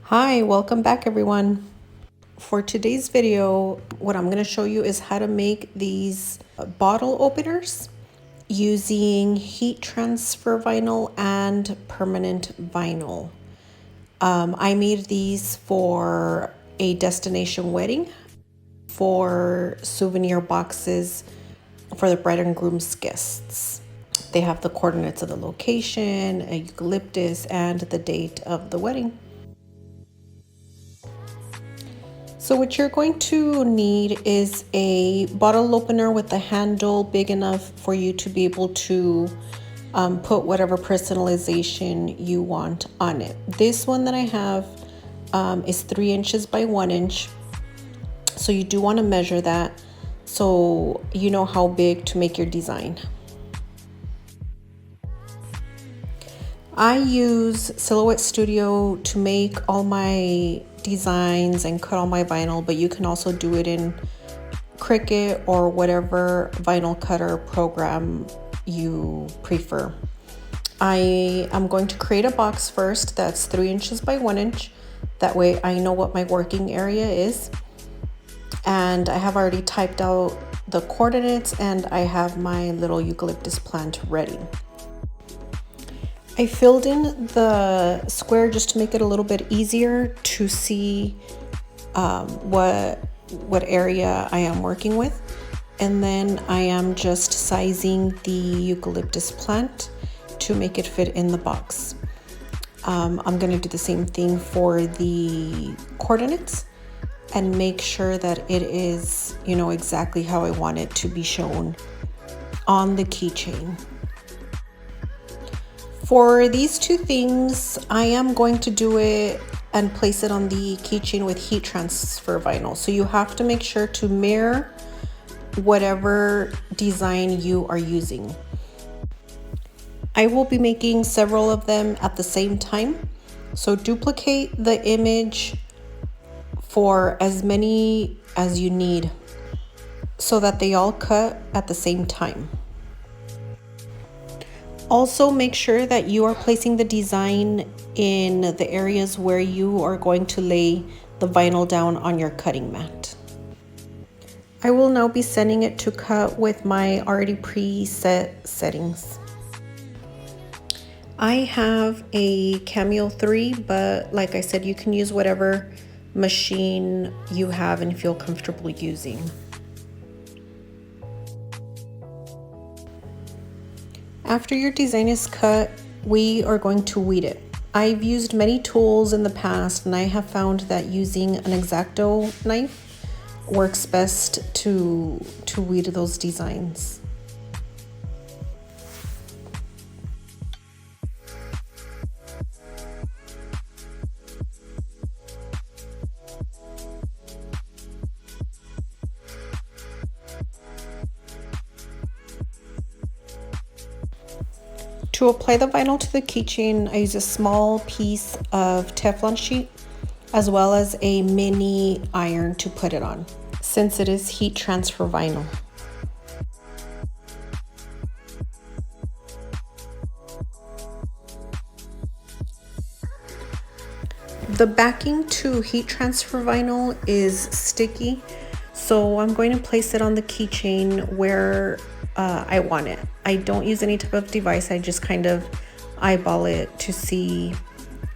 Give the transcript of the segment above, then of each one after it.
Hi, welcome back everyone. For today's video, what I'm going to show you is how to make these bottle openers using heat transfer vinyl and permanent vinyl. I made these for a destination wedding, for souvenir boxes for the bride and groom's guests. They have the coordinates of the location, a eucalyptus, and the date of the wedding. So what you're going to need is a bottle opener with a handle big enough for you to be able to put whatever personalization you want on it. This one that I have is 3 inches by 1 inch. So you do want to measure that so you know how big to make your design. I use Silhouette Studio to make all my designs and cut all my vinyl, but you can also do it in Cricut or whatever vinyl cutter program you prefer. I am going to create a box first that's 3 inches by 1 inch. That way I know what my working area is. And I have already typed out the coordinates and I have my little eucalyptus plant ready. I filled in the square just to make it a little bit easier to see what area I am working with. And then I am just sizing the eucalyptus plant to make it fit in the box. I'm going to do the same thing for the coordinates and make sure that it is, exactly how I want it to be shown on the keychain. For these two things, I am going to do it and place it on the keychain with heat transfer vinyl. So you have to make sure to mirror whatever design you are using. I will be making several of them at the same time. So duplicate the image for as many as you need so that they all cut at the same time. Also, make sure that you are placing the design in the areas where you are going to lay the vinyl down on your cutting mat. I will now be sending it to cut with my already preset settings. I have a Cameo 3, but like I said, you can use whatever machine you have and feel comfortable using. After your design is cut, we are going to weed it. I've used many tools in the past and I have found that using an X-Acto knife works best to weed those designs. To apply the vinyl to the keychain, I use a small piece of Teflon sheet as well as a mini iron to put it on, since it is heat transfer vinyl. The backing to heat transfer vinyl is sticky, so I'm going to place it on the keychain where I want it. I don't use any type of device. I just kind of eyeball it to see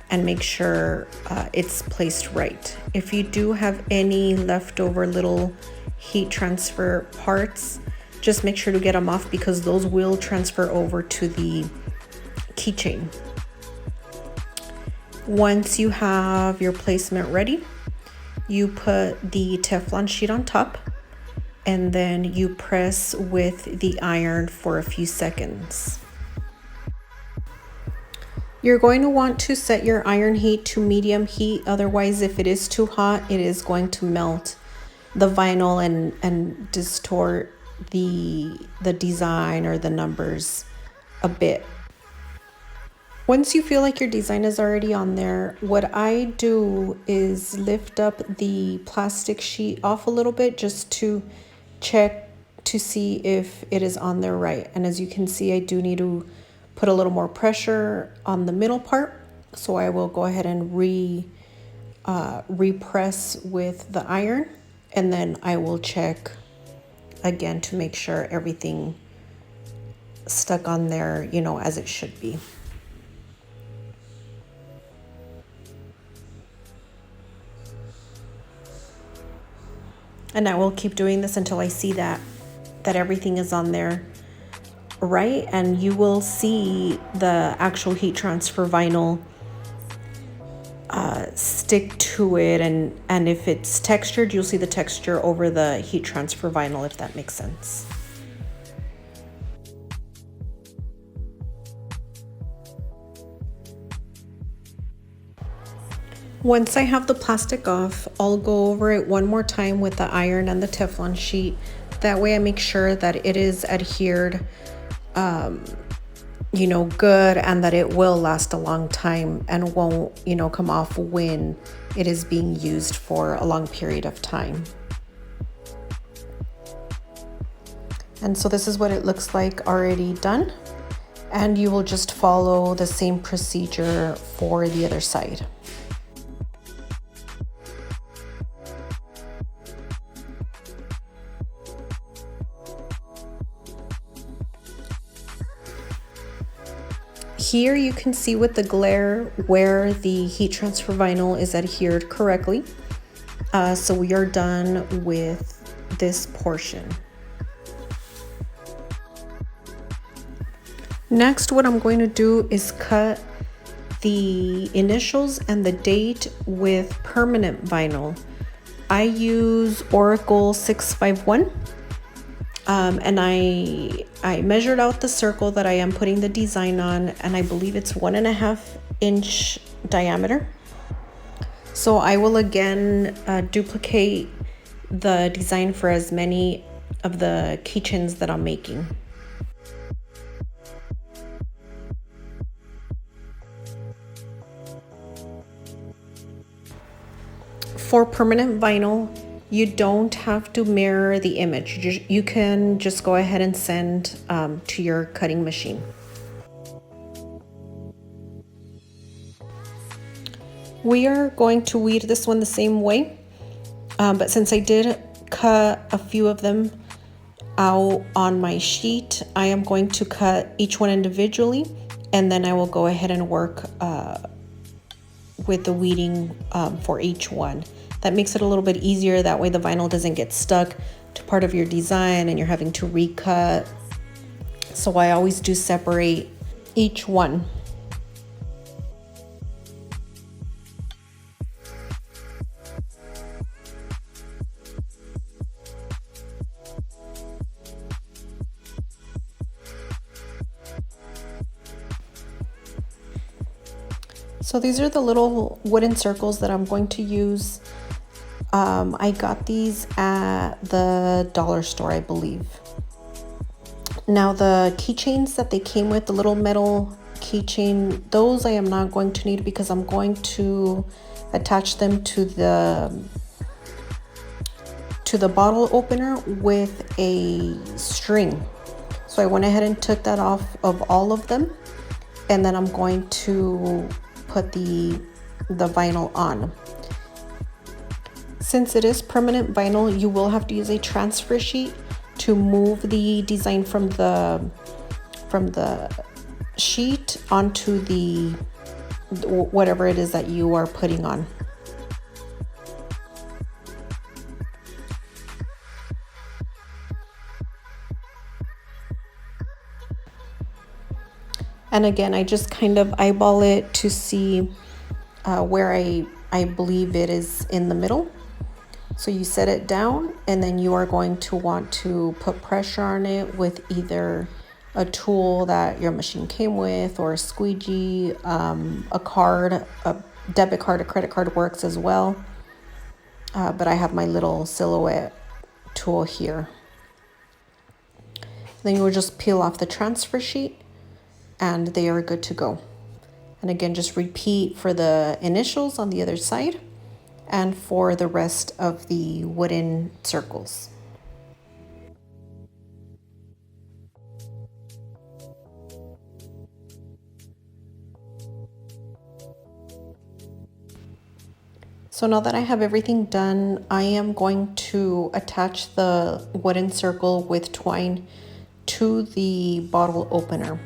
and make sure it's placed right. If you do have any leftover little heat transfer parts, just make sure to get them off because those will transfer over to the keychain. Once you have your placement ready, you put the Teflon sheet on top and then you press with the iron for a few seconds. You're going to want to set your iron heat to medium heat, otherwise if it is too hot, it is going to melt the vinyl and distort the design or the numbers a bit. Once you feel like your design is already on there, what I do is lift up the plastic sheet off a little bit just to check to see if it is on there right. And as you can see, I do need to put a little more pressure on the middle part. So I will go ahead and repress with the iron, and then I will check again to make sure everything stuck on there, you know, as it should be. And I will keep doing this until I see that everything is on there right, and you will see the actual heat transfer vinyl stick to it, and if it's textured, you'll see the texture over the heat transfer vinyl, if that makes sense. Once I have the plastic off, I'll go over it one more time with the iron and the Teflon sheet. That way I make sure that it is adhered, you know, good, and that it will last a long time and won't, you know, come off when it is being used for a long period of time. And so this is what it looks like already done. And you will just follow the same procedure for the other side. Here you can see with the glare where the heat transfer vinyl is adhered correctly. So we are done with this portion. Next, what I'm going to do is cut the initials and the date with permanent vinyl. I use Oracle 651. And I measured out the circle that I am putting the design on, and I believe it's 1.5 inch diameter. So I will again duplicate the design for as many of the keychains that I'm making. For permanent vinyl, you don't have to mirror the image. You can just go ahead and send to your cutting machine. We are going to weed this one the same way, but since I did cut a few of them out on my sheet, I am going to cut each one individually, and then I will go ahead and work with the weeding for each one. That makes it a little bit easier. That way the vinyl doesn't get stuck to part of your design and you're having to recut. So I always do separate each one. So these are the little wooden circles that I'm going to use. I got these at the dollar store, I believe. Now the keychains that they came with, the little metal keychain, those I am not going to need because I'm going to attach them to the bottle opener with a string. So I went ahead and took that off of all of them, and then I'm going to put the vinyl on. Since it is permanent vinyl, you will have to use a transfer sheet to move the design from the sheet onto the whatever it is that you are putting on. And again, I just kind of eyeball it to see where I believe it is in the middle. So you set it down, and then you are going to want to put pressure on it with either a tool that your machine came with, or a squeegee, a card, a debit card, a credit card works as well. But I have my little silhouette tool here. Then you will just peel off the transfer sheet, and they are good to go. And again, just repeat for the initials on the other side and for the rest of the wooden circles. So now that I have everything done, I am going to attach the wooden circle with twine to the bottle opener.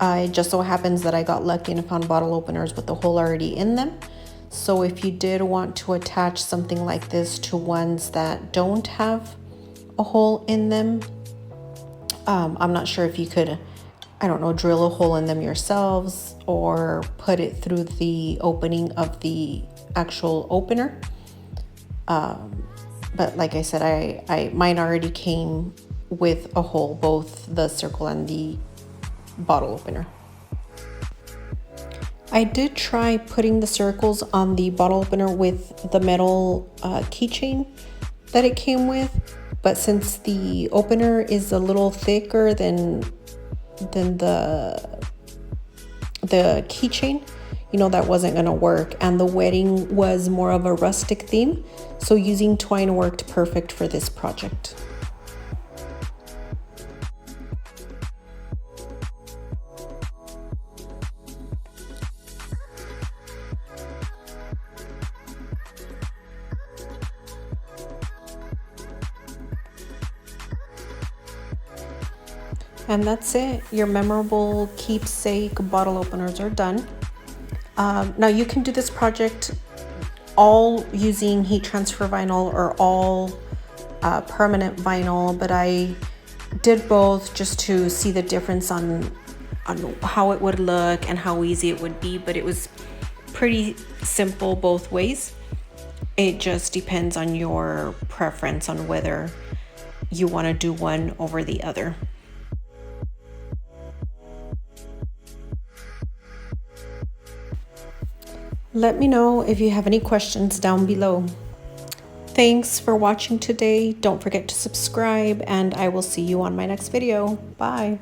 It just so happens that I got lucky and found bottle openers with the hole already in them. So if you did want to attach something like this to ones that don't have a hole in them, I'm not sure if you could, I don't know, drill a hole in them yourselves or put it through the opening of the actual opener. But like I said, mine already came with a hole, both the circle and the bottle opener. I did try putting the circles on the bottle opener with the metal keychain that it came with, but since the opener is a little thicker than the keychain, you know, that wasn't gonna work, and the wedding was more of a rustic theme, so using twine worked perfect for this project. And that's it. Your memorable keepsake bottle openers are done. Now you can do this project all using heat transfer vinyl or all permanent vinyl, but I did both just to see the difference on how it would look and how easy it would be, but it was pretty simple both ways. It just depends on your preference on whether you want to do one over the other. Let me know if you have any questions down below. Thanks for watching today. Don't forget to subscribe, and I will see you on my next video. Bye.